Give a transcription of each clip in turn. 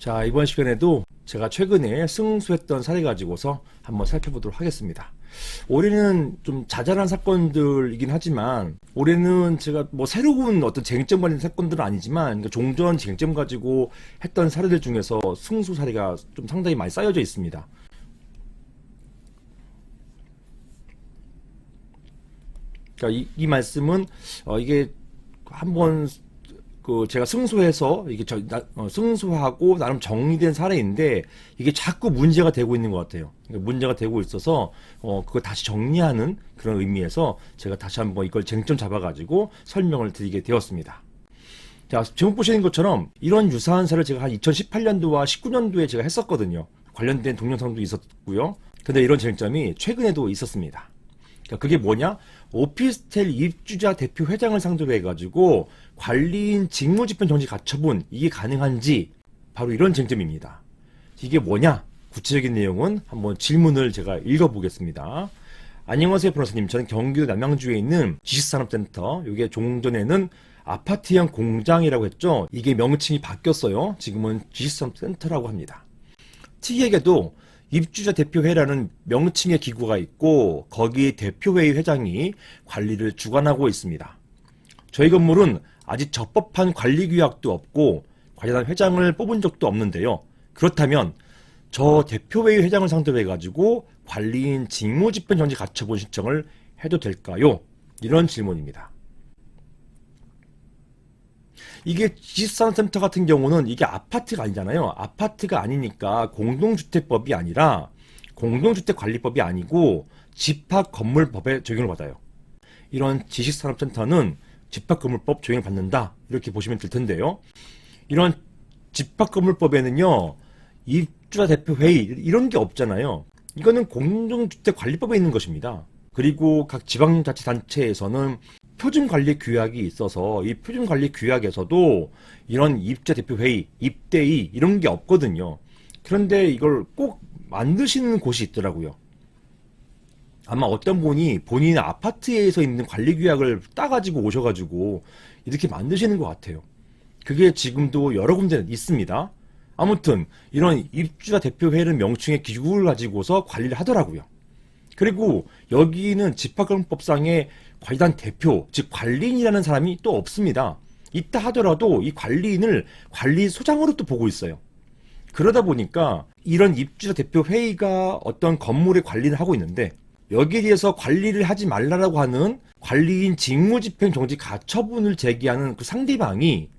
자, 이번 시간에도 제가 최근에 승소했던 사례 가지고서 한번 살펴보도록 하겠습니다. 올해는 좀 자잘한 사건들이긴 하지만, 올해는 제가 뭐 새로운 어떤 쟁점 관련 사건들은 아니지만, 그러니까 종전 쟁점 가지고 했던 사례들 중에서 승소 사례가 좀 상당히 많이 쌓여져 있습니다. 그러니까 이 말씀은 이게 한번 제가 승소해서 이게 승소하고 나름 정리된 사례인데, 이게 자꾸 문제가 되고 있는 것 같아요. 그러니까 문제가 되고 있어서 그걸 다시 정리하는 그런 의미에서 제가 다시 한번 이걸 쟁점 잡아가지고 설명을 드리게 되었습니다. 자, 제목 보시는 것처럼 이런 유사한 사례를 제가 한 2018년도와 19년도에 제가 했었거든요. 관련된 동영상도 있었고요. 근데 이런 쟁점이 최근에도 있었습니다. 그게 뭐냐? 오피스텔 입주자 대표 회장을 상대로 해가지고 관리인 직무집행 정지 가처분, 이게 가능한지, 바로 이런 쟁점입니다. 이게 뭐냐? 구체적인 내용은 한번 질문을 제가 읽어보겠습니다. 안녕하세요, 변호사님. 저는 경기도 남양주에 있는 지식산업센터, 이게 종전에는 아파트형 공장이라고 했죠. 이게 명칭이 바뀌었어요. 지금은 지식산업센터라고 합니다. 특이하게도 입주자 대표회라는 명칭의 기구가 있고, 거기에 대표회의 회장이 관리를 주관하고 있습니다. 저희 건물은 아직 적법한 관리 규약도 없고 관련한 회장을 뽑은 적도 없는데요. 그렇다면 저 대표회의 회장을 상대로 해가지고 관리인 직무집행 정지 가처분 신청을 해도 될까요? 이런 질문입니다. 이게 지식산업센터 같은 경우는 이게 아파트가 아니잖아요. 아파트가 아니니까 공동주택법이 아니라 공동주택관리법이 아니고 집합건물법에 적용을 받아요. 이런 지식산업센터는 집합건물법 적용을 받는다, 이렇게 보시면 될 텐데요. 이런 집합건물법에는요, 입주자 대표회의 이런 게 없잖아요. 이거는 공동주택관리법에 있는 것입니다. 그리고 각 지방자치단체에서는 표준관리 규약이 있어서 이 표준관리 규약에서도 이런 입주자 대표회의, 입대의 이런 게 없거든요. 그런데 이걸 꼭 만드시는 곳이 있더라고요. 아마 어떤 분이 본인의 아파트에서 있는 관리 규약을 따가지고 오셔가지고 이렇게 만드시는 것 같아요. 그게 지금도 여러 군데 있습니다. 아무튼 이런 입주자 대표회의는 명칭의 기구를 가지고서 관리를 하더라고요. 그리고 여기는 집합건물법상의 관리단 대표, 즉 관리인이라는 사람이 또 없습니다. 있다 하더라도 이 관리인을 관리소장으로 또 보고 있어요. 그러다 보니까 이런 입주자 대표 회의가 어떤 건물의 관리를 하고 있는데, 여기에 대해서 관리를 하지 말라라고 하는 관리인 직무집행 정지 가처분을 제기하는 그 상대방이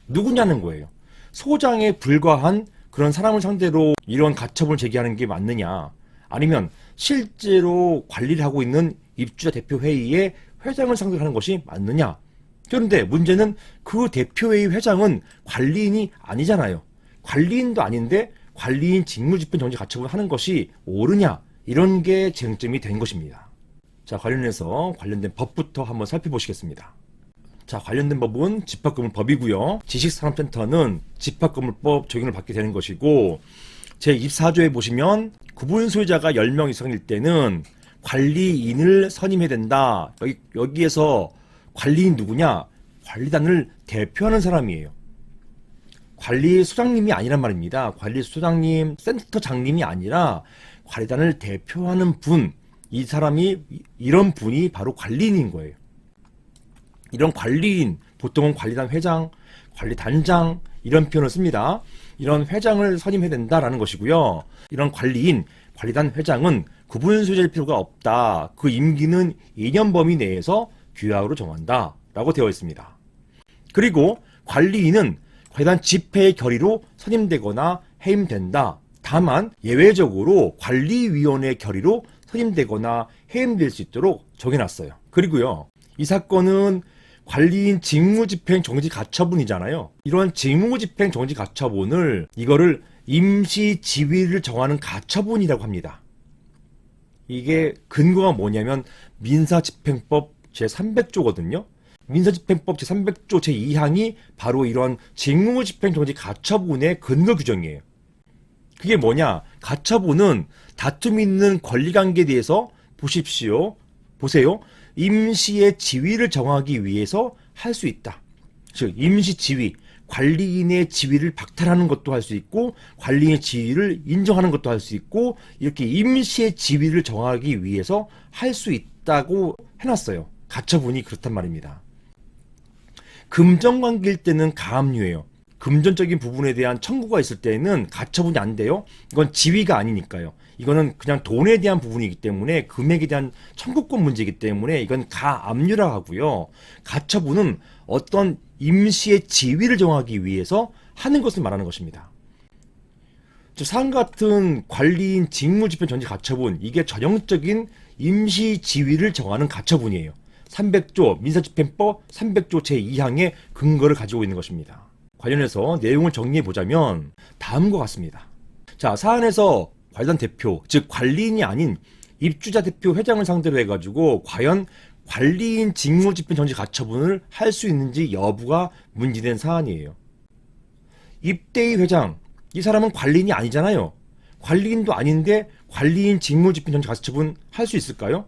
누구냐는 거예요. 소장에 불과한 그런 사람을 상대로 이런 가처분을 제기하는 게 맞느냐, 아니면 실제로 관리를 하고 있는 입주자 대표회의의 회장을 상대로 하는 것이 맞느냐. 그런데 문제는 그 대표회의 회장은 관리인이 아니잖아요. 관리인도 아닌데 관리인 직무집행 정지 가처분을 하는 것이 옳으냐, 이런 게 쟁점이 된 것입니다. 자, 관련해서 관련된 법부터 한번 살펴보시겠습니다. 자, 관련된 법은 집합건물법이고요. 지식산업센터는 집합건물법 적용을 받게 되는 것이고, 제24조에 보시면 구분 소유자가 10명 이상일 때는 관리인을 선임해야 된다. 여기에서 관리인 누구냐? 관리단을 대표하는 사람이에요. 관리소장님이 아니란 말입니다. 관리소장님, 센터장님이 아니라 관리단을 대표하는 분, 이 사람이, 이런 분이 바로 관리인인 거예요. 이런 관리인, 보통은 관리단 회장, 관리단장, 이런 표현을 씁니다. 이런 회장을 선임해야 된다라는 것이고요. 이런 관리인, 관리단 회장은 구분 소유자일 필요가 없다. 그 임기는 2년 범위 내에서 규약으로 정한다, 라고 되어 있습니다. 그리고 관리인은 관리단 집회의 결의로 선임되거나 해임된다. 다만 예외적으로 관리위원회 결의로 선임되거나 해임될 수 있도록 정해놨어요. 그리고요, 이 사건은 관리인 직무집행 정지 가처분이잖아요. 이런 직무집행 정지 가처분을, 이거를 임시 지위를 정하는 가처분이라고 합니다. 이게 근거가 뭐냐면 민사집행법 제300조거든요. 민사집행법 제300조 제2항이 바로 이런 직무집행 정지 가처분의 근거 규정이에요. 그게 뭐냐? 가처분은 다툼 있는 권리관계에 대해서 보세요. 임시의 지위를 정하기 위해서 할 수 있다. 즉 임시 지위, 관리인의 지위를 박탈하는 것도 할 수 있고 관리인의 지위를 인정하는 것도 할 수 있고 이렇게 임시의 지위를 정하기 위해서 할 수 있다고 해놨어요. 가처분이 그렇단 말입니다. 금전관계일 때는 가압류예요. 금전적인 부분에 대한 청구가 있을 때는 가처분이 안 돼요. 이건 지위가 아니니까요. 이거는 그냥 돈에 대한 부분이기 때문에 금액에 대한 청구권 문제이기 때문에 이건 가압류라 하고요. 가처분은 어떤 임시의 지위를 정하기 위해서 하는 것을 말하는 것입니다. 사항과 같은 관리인 직무집행 정지 가처분, 이게 전형적인 임시 지위를 정하는 가처분이에요. 300조 민사집행법 300조 제2항의 근거를 가지고 있는 것입니다. 관련해서 내용을 정리해 보자면 다음과 같습니다. 자, 사안에서 관련 대표, 즉 관리인이 아닌 입주자 대표 회장을 상대로 해가지고 과연 관리인 직무집행 정지 가처분을 할 수 있는지 여부가 문제된 사안이에요. 입대희 회장, 이 사람은 관리인이 아니잖아요. 관리인도 아닌데 관리인 직무집행 정지 가처분 할 수 있을까요?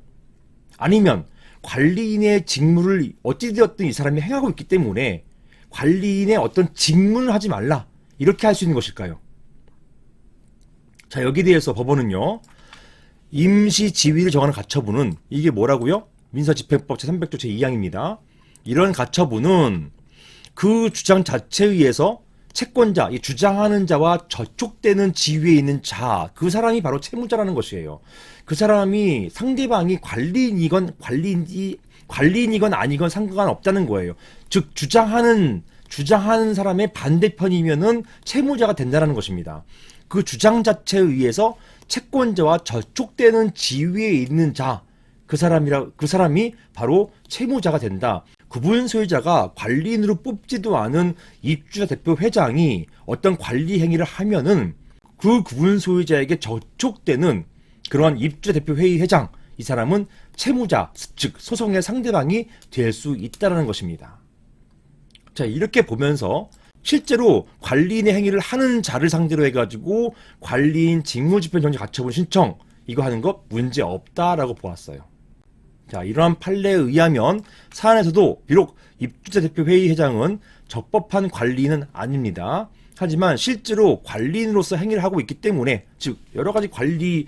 아니면 관리인의 직무를 어찌되었든 이 사람이 행하고 있기 때문에 관리인의 어떤 직무를 하지 말라, 이렇게 할 수 있는 것일까요? 자, 여기에 대해서 법원은요, 임시 지위를 정하는 가처분은 이게 뭐라고요? 민사집행법 제300조 제2항입니다. 이런 가처분은 그 주장 자체에 의해서 채권자, 이 주장하는 자와 저촉되는 지위에 있는 자, 그 사람이 바로 채무자라는 것이에요. 그 사람이 상대방이 관리인이건 아니건 상관없다는 거예요. 즉 주장하는 사람의 반대편이면은 채무자가 된다는 것입니다. 그 주장 자체에 의해서 채권자와 저촉되는 지위에 있는 자, 그 사람이 바로 채무자가 된다. 구분 소유자가 관리인으로 뽑지도 않은 입주자 대표 회장이 어떤 관리 행위를 하면은 그 구분 소유자에게 저촉되는 그러한 입주자 대표 회의 회장, 이 사람은 채무자, 즉 소송의 상대방이 될 수 있다는 것입니다. 자, 이렇게 보면서 실제로 관리인의 행위를 하는 자를 상대로 해가지고 관리인 직무집행 정지 가처분 신청, 이거 하는 것 문제 없다라고 보았어요. 자, 이러한 판례에 의하면 사안에서도 비록 입주자 대표 회의 회장은 적법한 관리인은 아닙니다. 하지만 실제로 관리인으로서 행위를 하고 있기 때문에, 즉 여러 가지 관리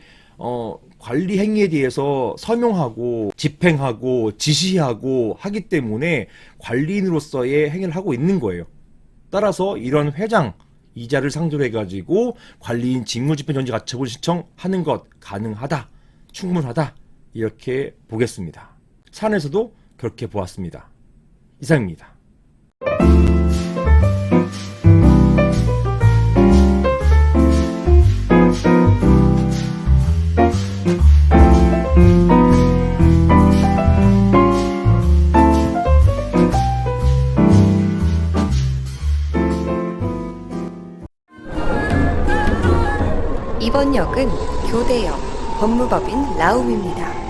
행위에 대해서 서명하고 집행하고 지시하고 하기 때문에 관리인으로서의 행위를 하고 있는 거예요. 따라서 이런 회장 이자를 상대로 해가지고 관리인 직무집행 정지 가처분 신청하는 것 가능하다, 충분하다, 이렇게 보겠습니다. 사안에서도 그렇게 보았습니다. 이상입니다. 이번 역은 교대역 법무법인 라움입니다.